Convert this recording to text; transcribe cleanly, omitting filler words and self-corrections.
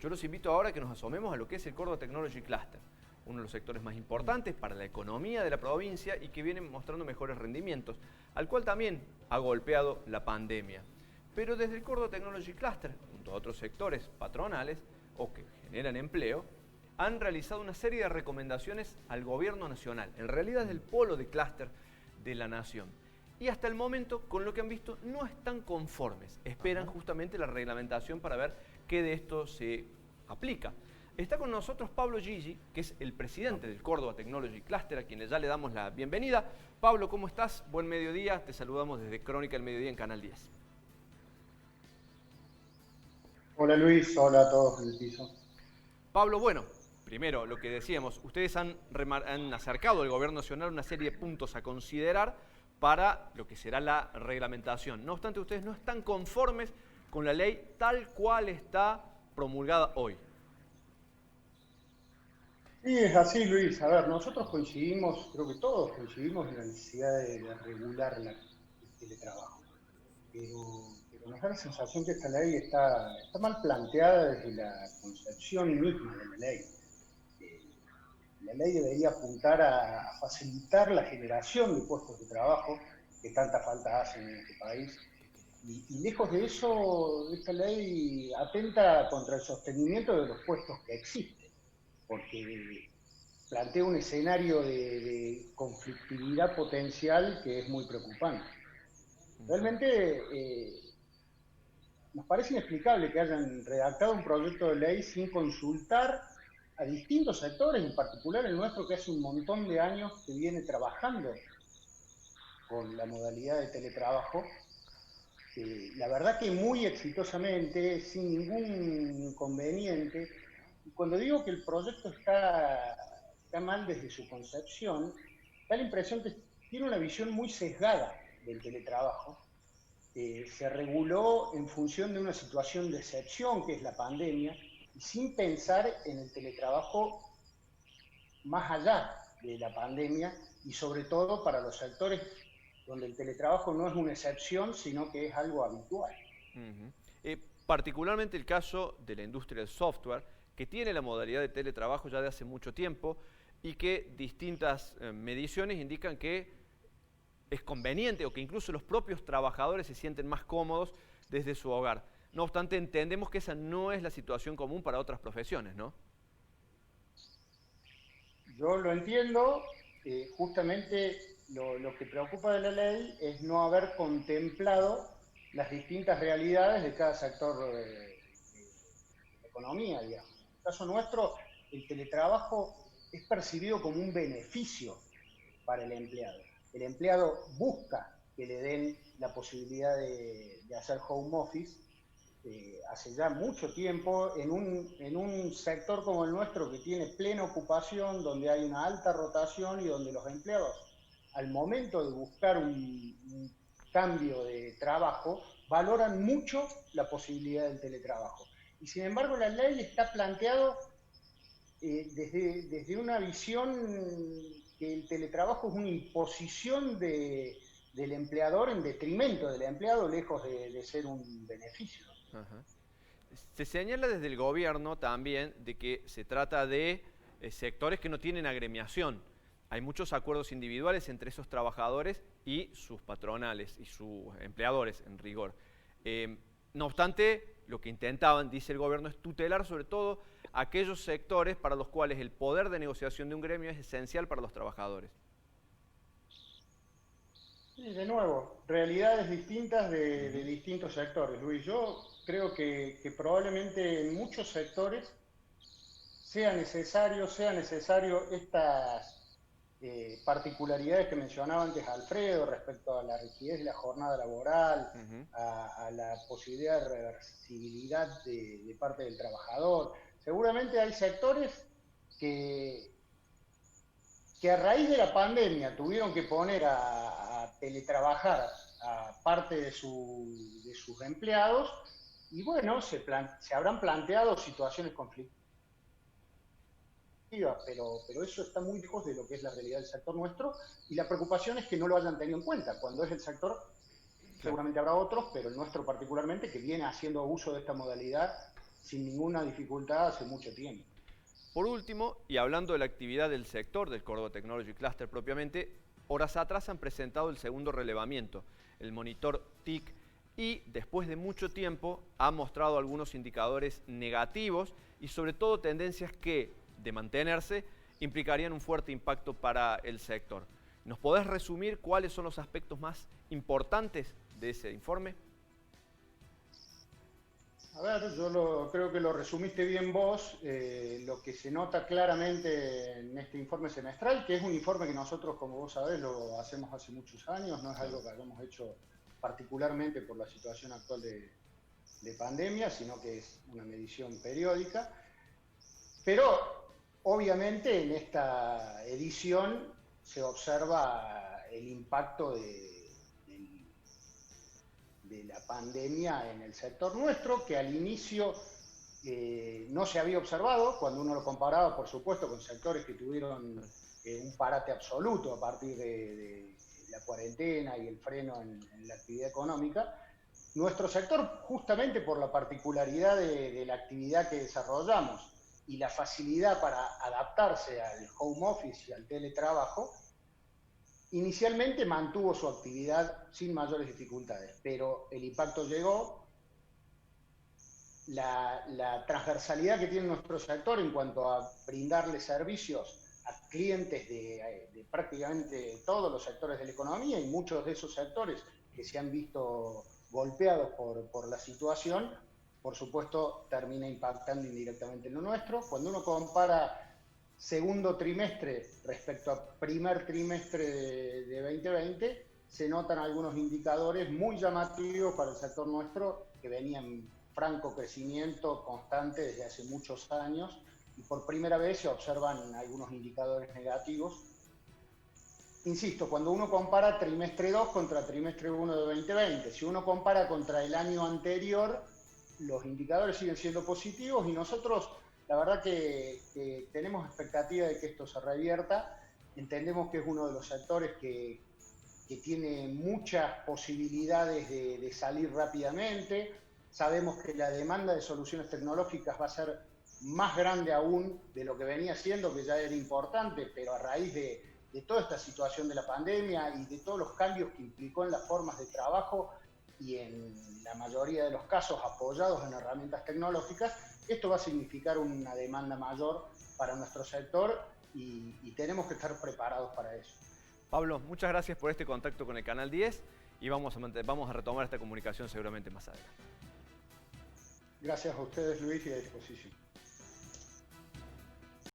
Yo los invito ahora a que nos asomemos a lo que es el Córdoba Technology Cluster, uno de los sectores más importantes para la economía de la provincia y que viene mostrando mejores rendimientos, al cual también ha golpeado la pandemia. Pero desde el Córdoba Technology Cluster, junto a otros sectores patronales o que generan empleo, han realizado una serie de recomendaciones al gobierno nacional. En realidad es el polo de clúster de la nación. Y hasta el momento, con lo que han visto, no están conformes. Esperan justamente la reglamentación para ver qué de esto se aplica. Está con nosotros Pablo Gigi, que es el presidente del Córdoba Technology Cluster, a quien ya le damos la bienvenida. Pablo, ¿cómo estás? Buen mediodía. Te saludamos desde Crónica del Mediodía en Canal 10. Hola Luis, hola a todos en el piso. Pablo, bueno, primero lo que decíamos, ustedes han acercado al Gobierno Nacional una serie de puntos a considerar para lo que será la reglamentación. No obstante, ustedes no están conformes con la ley tal cual está promulgada hoy. Sí, es así Luis. A ver, nosotros coincidimos, creo que todos coincidimos en la necesidad de regular el teletrabajo. Pero nos da la sensación que esta ley está mal planteada desde la concepción misma de la ley. La ley debería apuntar a facilitar la generación de puestos de trabajo que tanta falta hacen en este país. Y lejos de eso, esta ley atenta contra el sostenimiento de los puestos que existen, porque plantea un escenario de conflictividad potencial que es muy preocupante. Realmente nos parece inexplicable que hayan redactado un proyecto de ley sin consultar a distintos sectores, en particular el nuestro, que hace un montón de años que viene trabajando con la modalidad de teletrabajo, la verdad que muy exitosamente, sin ningún inconveniente. Y cuando digo que el proyecto está mal desde su concepción, da la impresión que tiene una visión muy sesgada del teletrabajo. Se reguló en función de una situación de excepción, que es la pandemia, y sin pensar en el teletrabajo más allá de la pandemia y sobre todo para los sectores donde el teletrabajo no es una excepción, sino que es algo habitual. Particularmente el caso de la industria del software, que tiene la modalidad de teletrabajo ya de hace mucho tiempo y que distintas mediciones indican que es conveniente o que incluso los propios trabajadores se sienten más cómodos desde su hogar. No obstante, entendemos que esa no es la situación común para otras profesiones, ¿no? Yo lo entiendo, justamente lo que preocupa de la ley es no haber contemplado las distintas realidades de cada sector de la economía, digamos. En el caso nuestro, el teletrabajo es percibido como un beneficio para el empleado. El empleado busca que le den la posibilidad de hacer home office hace ya mucho tiempo en un sector como el nuestro que tiene plena ocupación, donde hay una alta rotación y donde los empleados, al momento de buscar un cambio de trabajo, valoran mucho la posibilidad del teletrabajo. Y sin embargo, la ley está planteado desde una visión que el teletrabajo es una imposición del empleador en detrimento del empleado, lejos de ser un beneficio. Ajá. Se señala desde el gobierno también de que se trata de sectores que no tienen agremiación. Hay muchos acuerdos individuales entre esos trabajadores y sus patronales y sus empleadores, en rigor. No obstante, lo que intentaban, dice el gobierno, es tutelar sobre todo aquellos sectores para los cuales el poder de negociación de un gremio es esencial para los trabajadores. Sí, de nuevo, realidades distintas de distintos sectores, Luis. Yo creo que probablemente en muchos sectores sea necesario estas particularidades que mencionaba antes Alfredo respecto a la rigidez de la jornada laboral, a la posibilidad de reversibilidad de parte del trabajador. Seguramente hay sectores que a raíz de la pandemia tuvieron que poner a teletrabajar a parte de sus empleados y bueno, se habrán planteado situaciones conflictivas, pero eso está muy lejos de lo que es la realidad del sector nuestro y la preocupación es que no lo hayan tenido en cuenta. Cuando es el sector, seguramente habrá otros, pero el nuestro particularmente, que viene haciendo uso de esta modalidad sin ninguna dificultad hace mucho tiempo. Por último, y hablando de la actividad del sector del Córdoba Technology Cluster propiamente, horas atrás han presentado el segundo relevamiento, el monitor TIC, y después de mucho tiempo ha mostrado algunos indicadores negativos y sobre todo tendencias que, de mantenerse, implicarían un fuerte impacto para el sector. ¿Nos podés resumir cuáles son los aspectos más importantes de ese informe? A ver, creo que lo resumiste bien vos. Lo que se nota claramente en este informe semestral, que es un informe que nosotros, como vos sabés, lo hacemos hace muchos años, no es algo que hayamos hecho particularmente por la situación actual de pandemia, sino que es una medición periódica. Pero obviamente en esta edición se observa el impacto de la pandemia en el sector nuestro, que al inicio no se había observado, cuando uno lo comparaba, por supuesto, con sectores que tuvieron un parate absoluto a partir de la cuarentena y el freno en la actividad económica. Nuestro sector, justamente por la particularidad de la actividad que desarrollamos y la facilidad para adaptarse al home office y al teletrabajo, inicialmente mantuvo su actividad sin mayores dificultades, pero el impacto llegó. La transversalidad que tiene nuestro sector en cuanto a brindarle servicios a clientes de prácticamente todos los sectores de la economía, y muchos de esos sectores que se han visto golpeados por la situación, por supuesto termina impactando indirectamente en lo nuestro. Cuando uno compara segundo trimestre respecto a primer trimestre de 2020, se notan algunos indicadores muy llamativos para el sector nuestro, que venía en franco crecimiento constante desde hace muchos años, y por primera vez se observan algunos indicadores negativos. Insisto, cuando uno compara trimestre 2 contra trimestre 1 de 2020, si uno compara contra el año anterior, los indicadores siguen siendo positivos, y nosotros la verdad que tenemos expectativa de que esto se revierta. Entendemos que es uno de los sectores que tiene muchas posibilidades de salir rápidamente. Sabemos que la demanda de soluciones tecnológicas va a ser más grande aún de lo que venía siendo, que ya era importante, pero a raíz de toda esta situación de la pandemia y de todos los cambios que implicó en las formas de trabajo, y en la mayoría de los casos apoyados en herramientas tecnológicas, esto va a significar una demanda mayor para nuestro sector, y tenemos que estar preparados para eso. Pablo, muchas gracias por este contacto con el Canal 10 y vamos a retomar esta comunicación seguramente más adelante. Gracias a ustedes, Luis, y a disposición.